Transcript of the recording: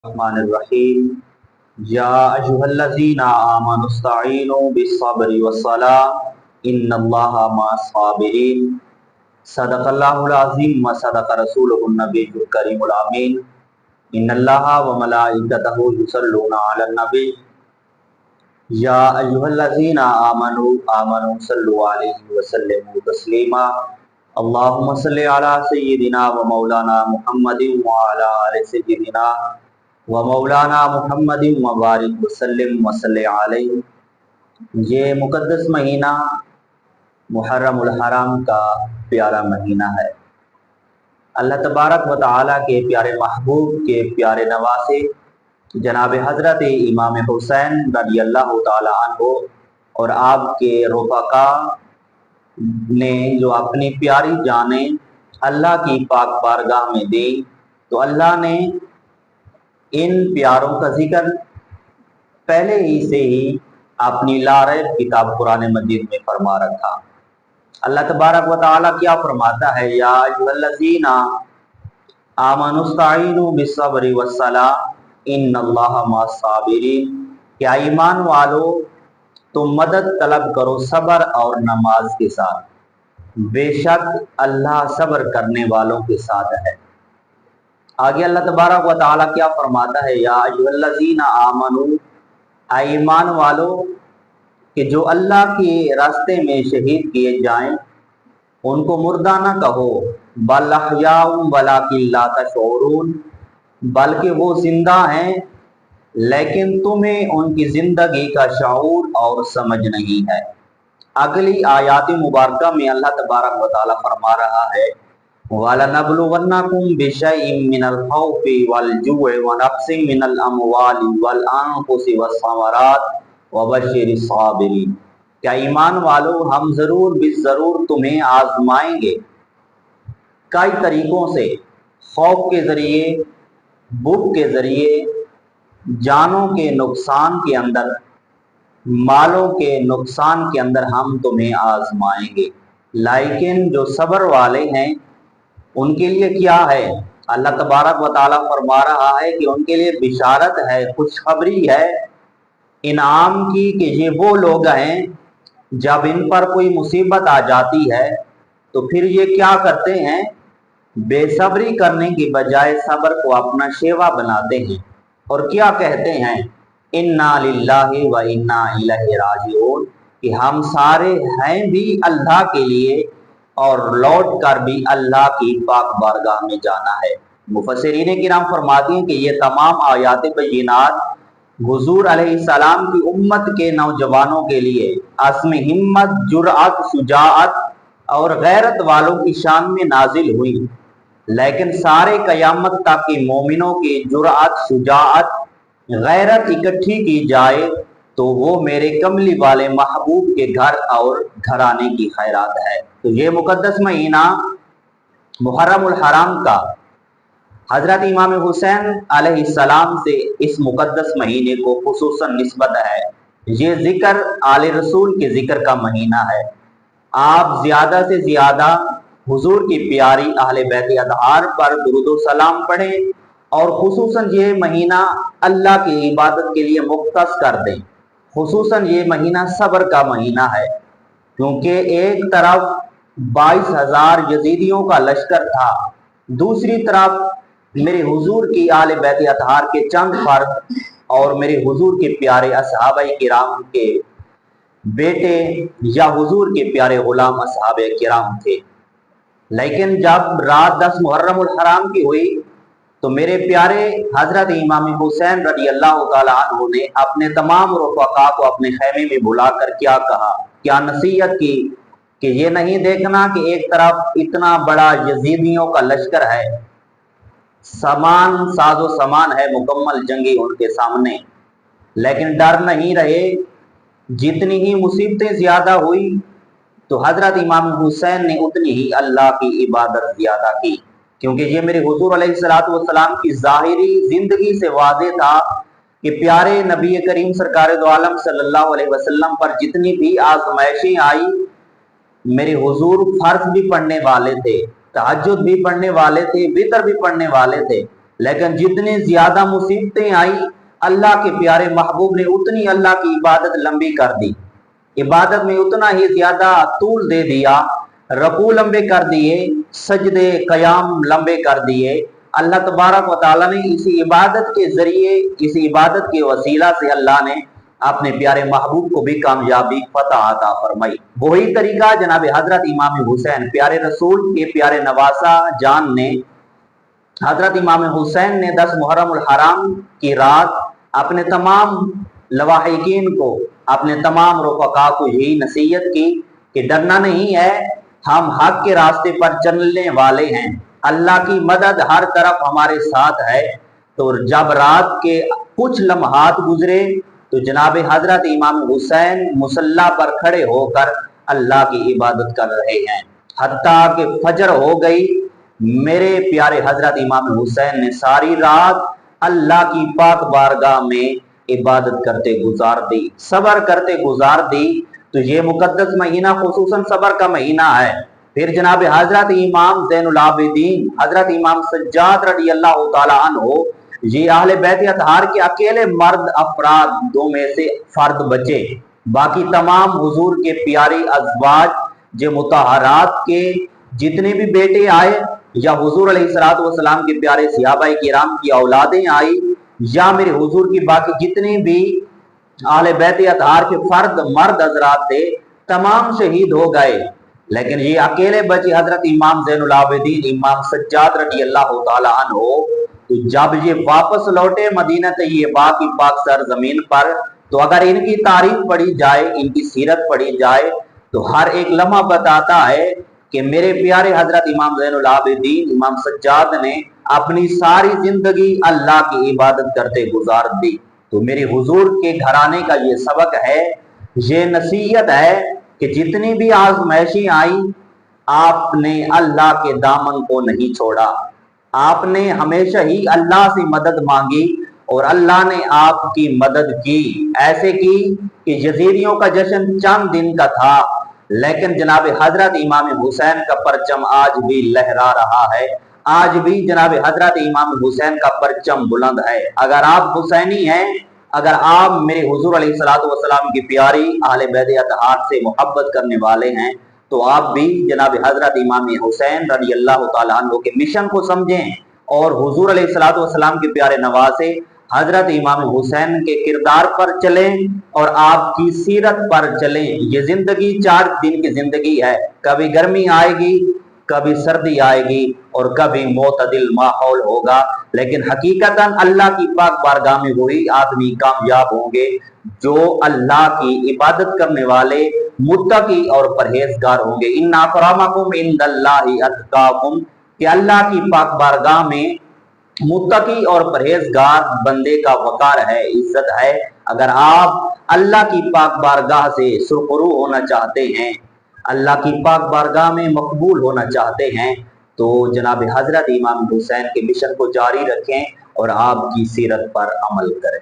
الرحمن الرحیم یا ایھا الذین آمنوا استعینوا بالصبر والصلاۃ ان اللہ مع الصابرین صدق اللہ العظیم و صدق رسولہ النبی الکریم الامین ان اللہ و ملائکتہ یصلون علی النبی یا ایھا الذین آمنوا صلوا علیہ وسلموا تسلیما اللہم صلی علی سیدنا و مولانا محمد وعلی آل سیدنا و مولانا محمد مبارک وسلم وصلی علیہ۔ یہ مقدس مہینہ محرم الحرام کا پیارا مہینہ ہے۔ اللہ تبارک و تعالیٰ کے پیارے محبوب کے پیارے نواسے جناب حضرت امام حسین رضی اللہ تعالیٰ عنہ اور آپ کے رفقا نے جو اپنی پیاری جانیں اللہ کی پاک بارگاہ میں دی، تو اللہ نے ان پیاروں کا ذکر پہلے ہی سے ہی اپنی لاریب کتاب قرآن مجید میں فرما رکھا۔ اللہ تبارک و تعالیٰ کیا فرماتا ہے؟ یا ایھا الذین آمنوا استعینوا بالصبر والصلاۃ ان اللہ مع الصابرین، کیا ایمان والو تم مدد طلب کرو صبر اور نماز کے ساتھ، بے شک اللہ صبر کرنے والوں کے ساتھ ہے۔ آگے اللہ تبارک و تعالیٰ کیا فرماتا ہے؟ یا ایھا الذین آمنوا، ایمان والو کہ جو اللہ کے راستے میں شہید کیے جائیں ان کو مردہ نہ کہو، بل احیاء ولکن لا تشعرون، بلکہ وہ زندہ ہیں لیکن تمہیں ان کی زندگی کا شعور اور سمجھ نہیں ہے۔ اگلی آیات مبارکہ میں اللہ تبارک و تعالیٰ فرما رہا ہے وَلَنَبْلُوَنَّكُمْ بِشَيْءٍ مِّنَ الْخَوْفِ وَالْجُوعِ وَنَقْصٍ مِّنَ الْأَمْوَالِ وَالْأَنفُسِ وَالثَّمَرَاتِ وَبَشِّرِ الصَّابِرِينَ، کیا ایمان والو ہم ضرور بالضرور تمہیں آزمائیں گے کئی طریقوں سے، خوف کے ذریعے، بھوک کے ذریعے، جانوں کے نقصان کے اندر، مالوں کے نقصان کے اندر ہم تمہیں آزمائیں گے، لیکن جو صبر والے ہیں ان کے لیے کیا ہے؟ اللہ تبارک و تعالیٰ فرما رہا ہے کہ ان کے لیے بشارت ہے، خوشخبری ہے انعام کی، کہ یہ وہ لوگ ہیں جب ان پر کوئی مصیبت آ جاتی ہے تو پھر یہ کیا کرتے ہیں؟ بے صبری کرنے کی بجائے صبر کو اپنا شیوا بناتے ہیں اور کیا کہتے ہیں؟ انا للہ و انا الیہ راجعون، کہ ہم سارے ہیں بھی اللہ کے لیے اور لوٹ کر بھی اللہ کی پاک بارگاہ میں جانا ہے۔ مفسرین کرام فرماتے ہیں کہ یہ تمام آیات بینات حضور علیہ السلام کی امت کے نوجوانوں کے لیے عزم ہمت، جرأت، شجاعت اور غیرت والوں کی شان میں نازل ہوئی، لیکن سارے قیامت تک کے مومنوں کی جرأت، شجاعت، غیرت اکٹھی کی جائے تو وہ میرے کملی والے محبوب کے گھر اور گھرانے کی خیرات ہے۔ تو یہ مقدس مہینہ محرم الحرام کا حضرت امام حسین علیہ السلام سے اس مقدس مہینے کو خصوصاً نسبت ہے۔ یہ ذکر آل رسول کے ذکر کا مہینہ ہے۔ آپ زیادہ سے زیادہ حضور کی پیاری اہل بیت اطہار پر درود و سلام پڑھیں اور خصوصاً یہ مہینہ اللہ کی عبادت کے لیے مختص کر دیں۔ خصوصاً یہ مہینہ صبر کا مہینہ ہے، کیونکہ ایک طرف 22,000 یزیدیوں کا لشکر تھا، دوسری طرف میرے حضور کی اہل بیت اطہار کے چند فرد اور میرے حضور کے پیارے اصحابہ کرام کے بیٹے یا حضور کے پیارے غلام اصحابہ کرام تھے۔ لیکن جب رات 10 محرم الحرام کی ہوئی تو میرے پیارے حضرت امام حسین رضی اللہ تعالیٰ عنہ نے اپنے تمام رفقا کو اپنے خیمے میں بلا کر کیا کہا، کیا نصیحت کی کہ یہ نہیں دیکھنا کہ ایک طرف اتنا بڑا یزیدیوں کا لشکر ہے، ساز و سامان ہے مکمل جنگی ان کے سامنے، لیکن ڈر نہیں رہے۔ جتنی ہی مصیبتیں زیادہ ہوئی تو حضرت امام حسین نے اتنی ہی اللہ کی عبادت زیادہ کی، کیونکہ یہ میرے حضور علیہ السلام کی ظاہری زندگی سے واضح تھا کہ پیارے نبی کریم سرکار دو عالم صلی اللہ علیہ وسلم پر جتنی بھی آزمائشیں آئی، میرے حضور فرض بھی پڑھنے والے تھے، تہجد بھی پڑھنے والے تھے، وتر بھی پڑھنے والے تھے، لیکن جتنی زیادہ مصیبتیں آئی اللہ کے پیارے محبوب نے اتنی اللہ کی عبادت لمبی کر دی، عبادت میں اتنا ہی زیادہ طول دے دیا، رکوع لمبے کر دیے، سجدے قیام لمبے کر دیے۔ اللہ تبارک و تعالیٰ نے اسی عبادت کے ذریعے، اسی عبادت کے وسیلہ سے اللہ نے اپنے پیارے محبوب کو بھی کامیابی فتح عطا فرمائی۔ وہی طریقہ جناب حضرت امام حسین پیارے رسول کے پیارے نواسہ جان نے، حضرت امام حسین نے 10 محرم الحرام کی رات اپنے تمام لواحقین کو، اپنے تمام رفقا کو یہی نصیحت کی کہ ڈرنا نہیں ہے، ہم حق کے راستے پر چلنے والے ہیں، اللہ کی مدد ہر طرف ہمارے ساتھ ہے۔ تو جب رات کے کچھ لمحات گزرے تو جناب حضرت امام حسین مصلی پر کھڑے ہو کر اللہ کی عبادت کر رہے ہیں، حتیٰ کہ فجر ہو گئی۔ میرے پیارے حضرت امام حسین نے ساری رات اللہ کی پاک بارگاہ میں عبادت کرتے گزار دی، صبر کرتے گزار دی۔ تو یہ مقدس مہینہ خصوصاً صبر کا مہینہ ہے۔ پھر جناب حضرت امام زین العابدین حضرت امام سجاد رضی اللہ تعالیٰ عنہ، یہ اہل بیت اطہار کے اکیلے مرد افرادوں میں سے فرد بچے، باقی تمام حضور کے پیاری ازواج جو مطہرات کے جتنے بھی بیٹے آئے، یا حضور علیہ الصلوۃ والسلام کے پیارے صحابہ کرام کی اولادیں آئی، یا میرے حضور کی باقی جتنے بھی اہل بیت اطہار کے فرد مرد حضرات تھے، تمام شہید ہو گئے، لیکن یہ اکیلے بچے حضرت امام زین العابدین امام سجاد رضی اللہ تعالیٰ عنہ۔ تو جب یہ واپس لوٹے مدینہ طیبہ کی پاک سرزمین پر، تو اگر ان کی تعریف پڑھی جائے، ان کی سیرت پڑھی جائے، تو ہر ایک لمحہ بتاتا ہے کہ میرے پیارے حضرت امام زین العابدین امام سجاد نے اپنی ساری زندگی اللہ کی عبادت کرتے گزار دی۔ تو میرے حضور کے گھرانے کا یہ سبق ہے، یہ نصیحت ہے کہ جتنی بھی آزمائشیں آئی، آپ نے اللہ کے دامن کو نہیں چھوڑا، آپ نے ہمیشہ ہی اللہ سے مدد مانگی اور اللہ نے آپ کی مدد کی، ایسے کی کہ یزیدیوں کا جشن چند دن کا تھا، لیکن جناب حضرت امام حسین کا پرچم آج بھی لہرا رہا ہے، آج بھی جناب حضرت امام حسین کا پرچم بلند ہے۔ اگر آپ حسینی ہیں، اگر آپ میرے حضور علیہ الصلوۃ والسلام کی پیاری اہل بیت اطہار سے محبت کرنے والے ہیں، تو آپ بھی جناب حضرت امام حسین رضی اللہ تعالیٰ عنہ کے مشن کو سمجھیں اور حضور علیہ الصلوۃ والسلام کے پیارے نواسے حضرت امام حسین کے کردار پر چلیں اور آپ کی سیرت پر چلیں۔ یہ زندگی 4 دن کی زندگی ہے، کبھی گرمی آئے گی، کبھی سردی آئے گی اور کبھی معتدل ماحول ہوگا، لیکن حقیقتاً اللہ کی پاک بارگاہ میں وہی آدمی کامیاب ہوں گے جو اللہ کی عبادت کرنے والے، متقی اور پرہیزگار ہوں گے۔ ان اکرمکم عند اللہ اتقاکم، کہ اللہ کی پاک بارگاہ میں متقی اور پرہیزگار بندے کا وقار ہے، عزت ہے۔ اگر آپ اللہ کی پاک بارگاہ سے سرخرو ہونا چاہتے ہیں، اللہ کی پاک بارگاہ میں مقبول ہونا چاہتے ہیں، تو جناب حضرت امام حسین کے مشن کو جاری رکھیں اور آپ کی سیرت پر عمل کریں۔